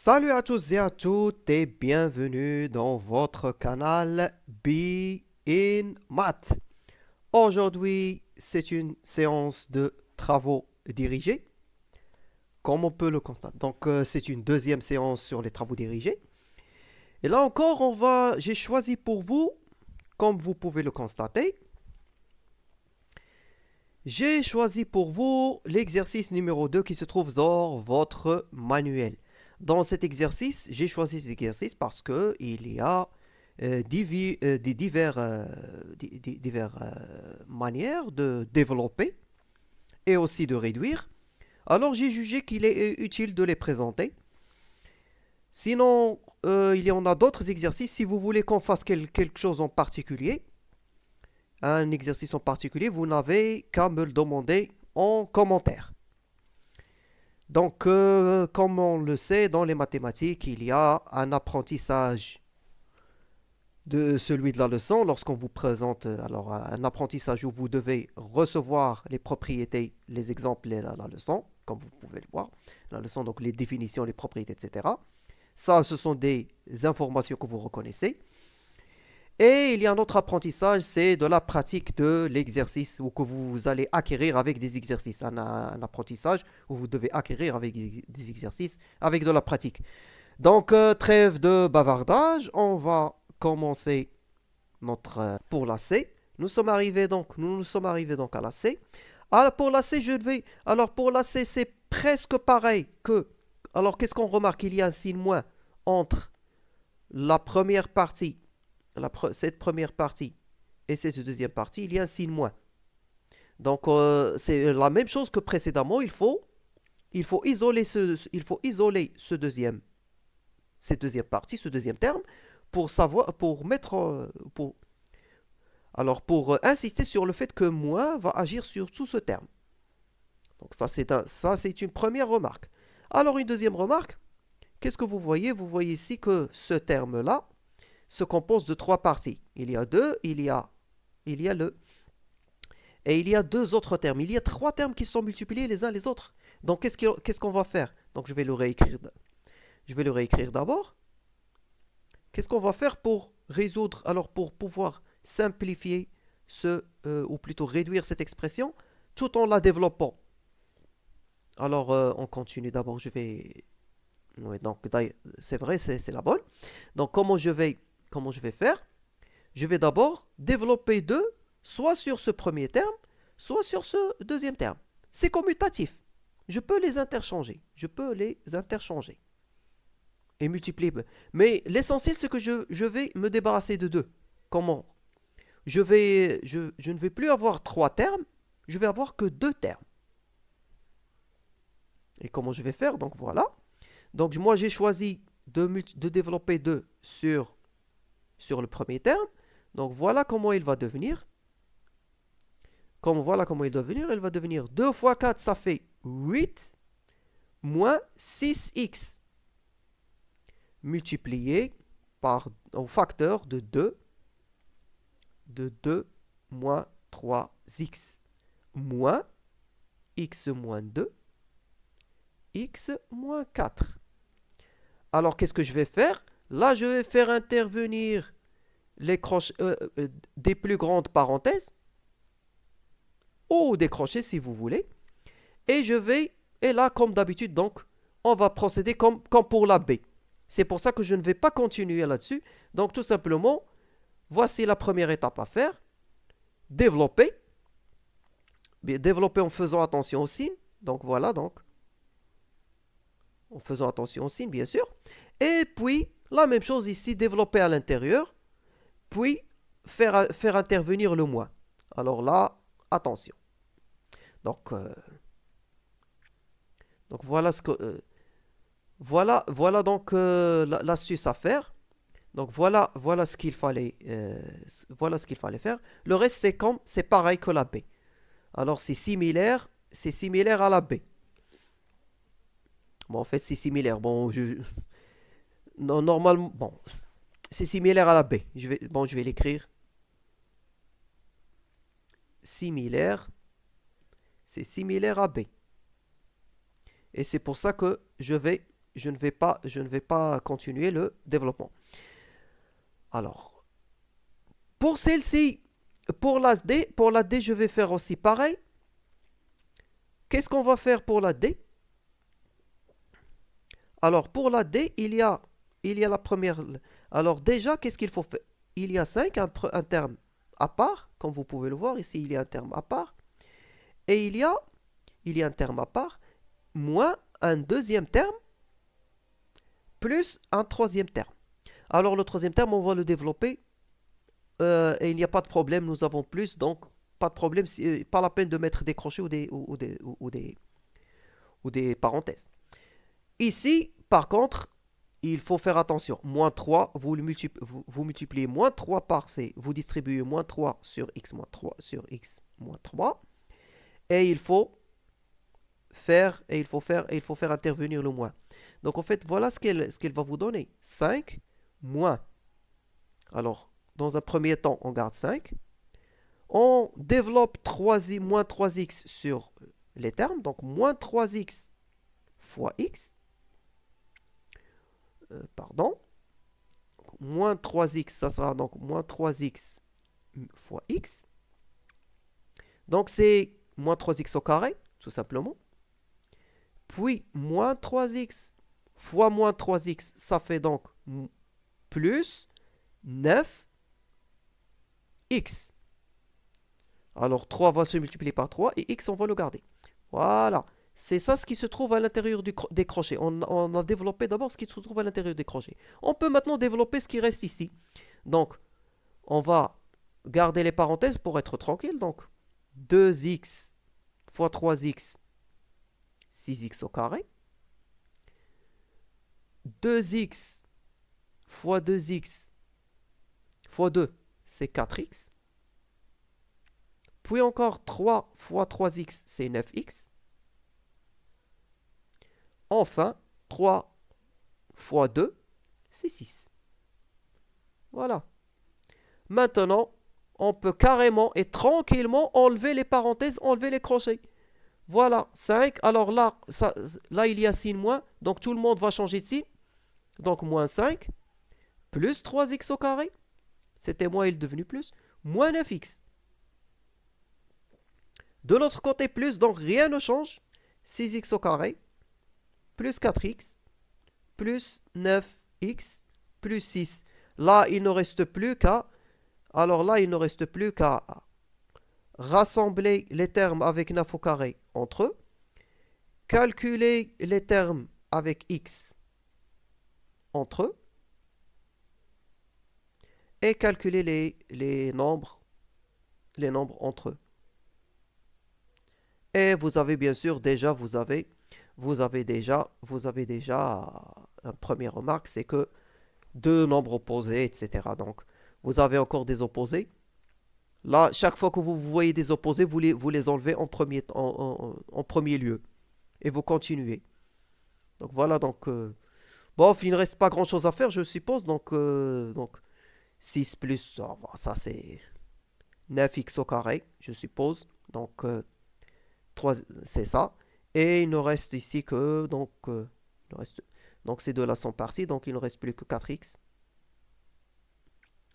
Salut à tous et à toutes et bienvenue dans votre canal Be in Math. Aujourd'hui, c'est une séance de travaux dirigés, comme on peut le constater. C'est une deuxième séance sur les travaux dirigés. Et là encore, j'ai choisi pour vous, comme vous pouvez le constater, j'ai choisi pour vous l'exercice numéro 2 qui se trouve dans votre manuel. Dans cet exercice, j'ai choisi cet exercice parce que il y a des divers manières de développer et aussi de réduire. Alors j'ai jugé qu'il est utile de les présenter. Sinon, il y en a d'autres exercices. Si vous voulez qu'on fasse quelque chose en particulier, un exercice en particulier, vous n'avez qu'à me le demander en commentaire. Comme on le sait, dans les mathématiques, il y a un apprentissage de celui de la leçon lorsqu'on vous présente un apprentissage où vous devez recevoir les propriétés, les exemples de la leçon, comme vous pouvez le voir, la leçon, donc les définitions, les propriétés, etc. Ça, ce sont des informations que vous reconnaissez. Et il y a un autre apprentissage, c'est de la pratique de l'exercice ou que vous allez acquérir avec des exercices. Un apprentissage où vous devez acquérir avec des exercices, avec de la pratique. Trêve de bavardage, on va commencer pour la C. Nous nous sommes arrivés donc à la C. Alors pour la C, pour la C, c'est presque pareil que. Alors qu'est-ce qu'on remarque? Il y a un signe moins entre la première partie cette première partie et cette deuxième partie, il y a un signe moins. C'est la même chose que précédemment. Il faut isoler cette deuxième partie, ce deuxième terme, pour savoir, pour mettre, pour insister sur le fait que moins va agir sur tout ce terme. Donc ça c'est une première remarque. Alors une deuxième remarque, qu'est-ce que vous voyez? Vous voyez ici que ce terme-là se compose de trois parties. Il y a le, et il y a deux autres termes. Il y a trois termes qui sont multipliés les uns les autres. Donc qu'est-ce qu'on va faire? Donc je vais le réécrire. Je vais le réécrire d'abord. Qu'est-ce qu'on va faire pour résoudre, alors pour pouvoir simplifier ou plutôt réduire cette expression, tout en la développant. Alors on continue d'abord. Ouais, donc c'est vrai, c'est la bonne. Donc comment je vais faire? Je vais d'abord développer deux, soit sur ce premier terme, soit sur ce deuxième terme. C'est commutatif. Je peux les interchanger. Et multiplier. Mais l'essentiel, c'est que je vais me débarrasser de deux. Comment? Je ne vais plus avoir trois termes, je vais avoir que deux termes. Et comment je vais faire? Donc voilà. Donc moi, j'ai choisi de développer deux sur le premier terme. Donc voilà comment il va devenir. Voilà comment il doit devenir. Il va devenir 2 fois 4, ça fait 8, moins 6x, multiplié par un facteur de 2 moins 3x, moins x moins 2, x moins 4. Alors qu'est-ce que je vais faire? Là, je vais faire intervenir des plus grandes parenthèses, ou des crochets si vous voulez. Et là, comme d'habitude, donc, on va procéder comme pour la B. C'est pour ça que je ne vais pas continuer là-dessus. Donc, tout simplement, voici la première étape à faire. Développer. Développer en faisant attention au signe. Donc, voilà, donc. En faisant attention au signe, bien sûr. Et puis, la même chose ici, développer à l'intérieur. Puis, faire intervenir le moins. Alors là, attention. Donc, voilà voilà donc l'astuce à faire. Donc voilà voilà ce qu'il fallait faire. Le reste c'est pareil que la B. Alors c'est similaire à la B. Bon, en fait c'est similaire. Bon, non, normalement bon, c'est similaire à la B. Je vais l'écrire. Similaire, c'est similaire à B. Et c'est pour ça que je vais je ne vais pas continuer le développement. Alors, pour celle-ci, pour la D, je vais faire aussi pareil. Qu'est-ce qu'on va faire pour la D? Alors, pour la D, il y a la première. Alors, déjà, qu'est-ce qu'il faut faire? Il y a 5, un terme à part, comme vous pouvez le voir. Ici, il y a un terme à part. Et il y a un terme à part, moins un deuxième terme, plus un troisième terme. Alors, le troisième terme, on va le développer. Et il n'y a pas de problème, nous avons plus, donc pas de problème, pas la peine de mettre des crochets ou des parenthèses. Ici, par contre, il faut faire attention. Moins 3, vous multipliez moins 3 par C, vous distribuez moins 3 sur x moins 3 sur x moins 3. Et il faut faire intervenir le moins. Donc en fait, voilà ce qu'elle va vous donner. 5 moins. Alors, dans un premier temps, on garde 5. On développe moins 3x sur les termes. Donc moins 3x fois x. Pardon. Moins 3x, ça sera donc moins 3x fois x. Donc c'est moins 3x au carré, tout simplement. Puis moins 3x fois moins 3x, ça fait donc plus 9x. Alors 3 va se multiplier par 3 et x on va le garder. Voilà. C'est ça ce qui se trouve à l'intérieur des crochets. On a développé d'abord ce qui se trouve à l'intérieur des crochets. On peut maintenant développer ce qui reste ici. Donc, on va garder les parenthèses pour être tranquille. Donc, 2x fois 3x, 6x au carré. 2x fois 2x fois 2, c'est 4x. Puis encore 3 fois 3x, c'est 9x. Enfin, 3 fois 2, c'est 6. Voilà. Maintenant, on peut carrément et tranquillement enlever les parenthèses, enlever les crochets. Voilà, 5. Alors là, là, il y a signe moins. Donc tout le monde va changer de signe. Donc moins 5, plus 3x au carré. C'était moins, il est devenu plus. Moins 9x. De l'autre côté, plus, donc rien ne change. 6x au carré, plus 4x, plus 9x, plus 6. Là, il ne reste plus qu'à... Alors là, il ne reste plus qu'à rassembler les termes avec 9 au carré entre eux, calculer les termes avec x entre eux, et calculer les nombres entre eux. Et vous avez bien sûr déjà, vous avez déjà une première remarque, c'est que deux nombres opposés, etc. Donc, vous avez encore des opposés. Là, chaque fois que vous voyez des opposés, vous les enlevez en premier lieu. Et vous continuez. Donc voilà, donc... bon, il ne reste pas grand-chose à faire, je suppose. Donc 6 plus... Oh, ça, c'est 9x au carré, je suppose. Donc, 3, c'est ça. Et il ne reste ici que... Donc ces deux-là sont partis. Donc, il ne reste plus que 4x.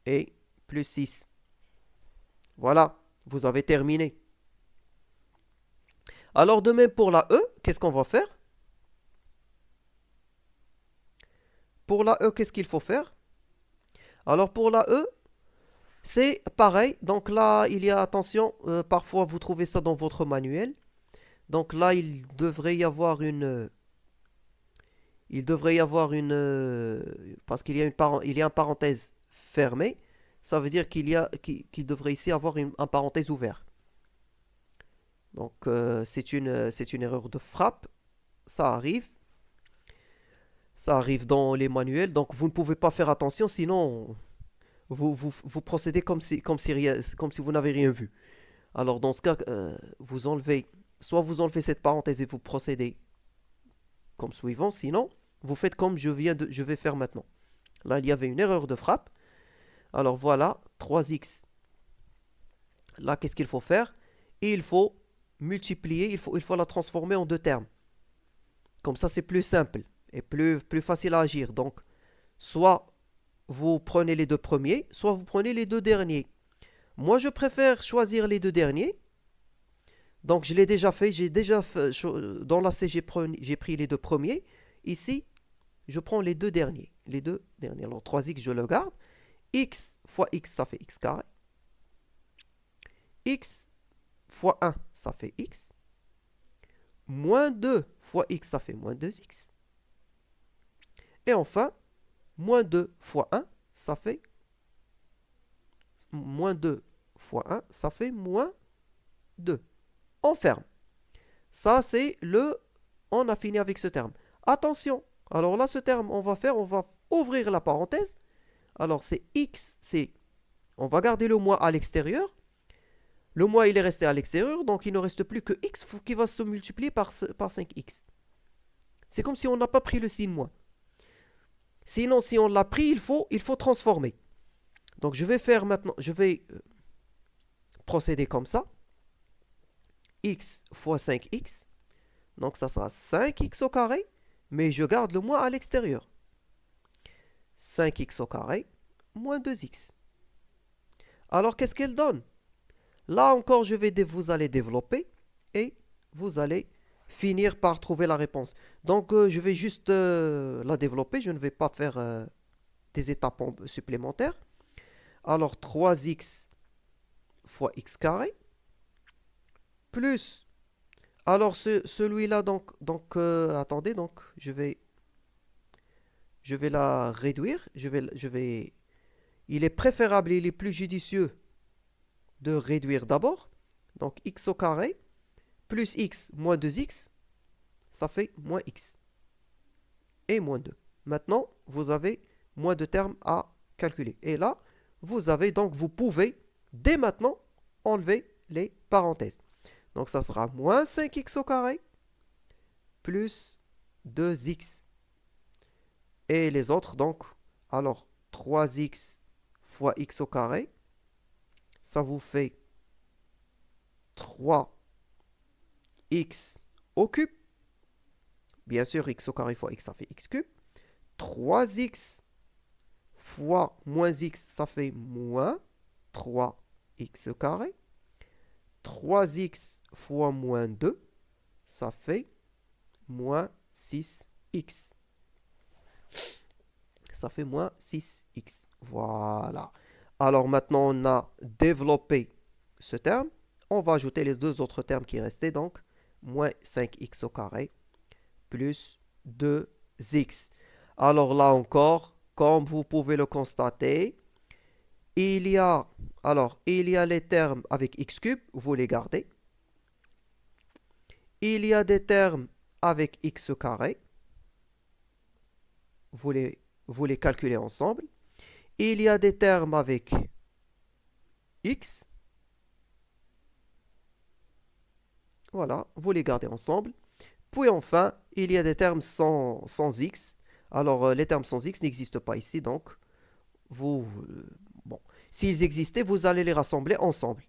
Et plus 6. Voilà, vous avez terminé. Alors, de même pour la E, qu'est-ce qu'on va faire? Pour la E, qu'est-ce qu'il faut faire? Alors, pour la E, c'est pareil. Donc là, il y a, attention, parfois vous trouvez ça dans votre manuel. Donc là, il devrait y avoir une... parce qu'il y a il y a une parenthèse fermée. Ça veut dire qu'il devrait ici avoir un parenthèse ouvert. Donc c'est une erreur de frappe. Ça arrive. Ça arrive dans les manuels. Donc vous ne pouvez pas faire attention, sinon vous procédez comme si vous n'avez rien vu. Alors dans ce cas, vous enlevez cette parenthèse et vous procédez comme suivant. Sinon, vous faites comme je vais faire maintenant. Là, il y avait une erreur de frappe. Alors voilà, 3x. Là, qu'est-ce qu'il faut faire? Il faut multiplier, il faut la transformer en deux termes. Comme ça, c'est plus simple. est plus facile à agir. Donc, soit vous prenez les deux premiers, soit vous prenez les deux derniers. Moi, je préfère choisir les deux derniers. Donc, je l'ai déjà fait. Dans la C, j'ai pris les deux premiers. Ici, je prends les deux derniers. Les deux derniers. Alors, 3x, je le garde. X fois x, ça fait x carré. X fois 1, ça fait x. Moins 2 fois x, ça fait moins 2x. Et enfin, moins 2 fois 1, ça fait moins 2 fois 1, ça fait moins 2. On ferme. Ça, c'est le... On a fini avec ce terme. Attention. Alors là, ce terme, on va ouvrir la parenthèse. Alors, c'est x, on va garder le moins à l'extérieur. Le moins, il est resté à l'extérieur, donc il ne reste plus que x qui va se multiplier par 5x. C'est comme si on n'a pas pris le signe moins. Sinon, si on l'a pris, il faut transformer. Donc, je vais procéder comme ça. X fois 5x. Donc, ça sera 5x au carré, mais je garde le moins à l'extérieur. 5x au carré, moins 2x. Alors, qu'est-ce qu'elle donne? Là encore, vous allez développer et vous allez finir par trouver la réponse. Donc, je vais juste la développer. Je ne vais pas faire des étapes supplémentaires. Alors, 3x fois x carré plus... Alors, celui-là, attendez, donc, je vais la réduire. Il est préférable, il est plus judicieux de réduire d'abord. Donc, x au carré plus x moins 2x, ça fait moins x. Et moins 2. Maintenant, vous avez moins de termes à calculer. Et là, vous pouvez, dès maintenant, enlever les parenthèses. Donc, ça sera moins 5x au carré plus 2x. Et les autres, donc, alors, 3x fois x au carré, ça vous fait 3x au cube. Bien sûr, x au carré fois x, ça fait x cube. 3x fois moins x, ça fait moins 3x au carré. 3x fois moins 2, ça fait moins 6x. Ça fait moins 6x. Voilà. Alors maintenant, on a développé ce terme. On va ajouter les deux autres termes qui restaient. Donc, moins 5x au carré plus 2x. Alors là encore, comme vous pouvez le constater, il y a les termes avec x cube, vous les gardez. Il y a des termes avec x carré, vous les calculez ensemble. Il y a des termes avec x. Voilà, vous les gardez ensemble. Puis enfin, il y a des termes sans x. Alors, les termes sans x n'existent pas ici, donc, bon, s'ils existaient, vous allez les rassembler ensemble.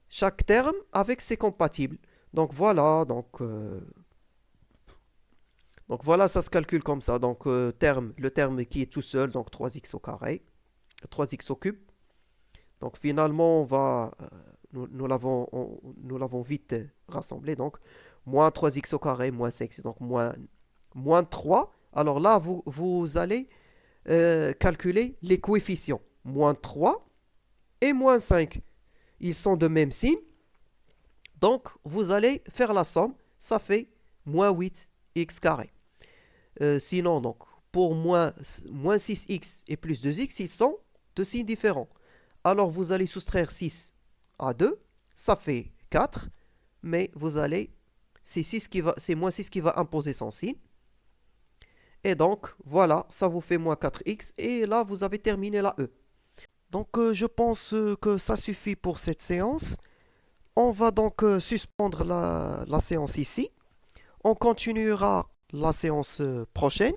Chaque terme avec ses compatibles. Donc, voilà, voilà, ça se calcule comme ça. Donc, le terme qui est tout seul, donc 3x au carré, 3x au cube. Donc, finalement, nous l'avons vite rassemblé. Donc, moins 3x au carré, moins 5, donc moins 3. Alors là, vous allez calculer les coefficients. Moins 3 et moins 5. Ils sont de même signe. Donc, vous allez faire la somme. Ça fait moins 8x carré. Sinon, donc, pour moins 6x et plus 2x, ils sont de signes différents. Alors, vous allez soustraire 6 à 2. Ça fait 4. Mais c'est moins 6 qui va imposer son signe. Et donc, voilà, ça vous fait moins 4x. Et là, vous avez terminé la E. Donc, je pense que ça suffit pour cette séance. On va donc suspendre la séance ici. On continuera la séance prochaine.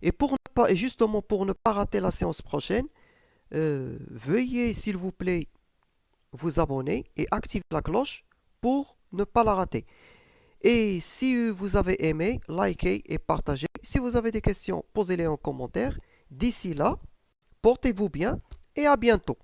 Et justement, pour ne pas rater la séance prochaine, veuillez, s'il vous plaît, vous abonner et activer la cloche pour ne pas la rater. Et si vous avez aimé, likez et partagez. Si vous avez des questions, posez-les en commentaire. D'ici là, portez-vous bien et à bientôt.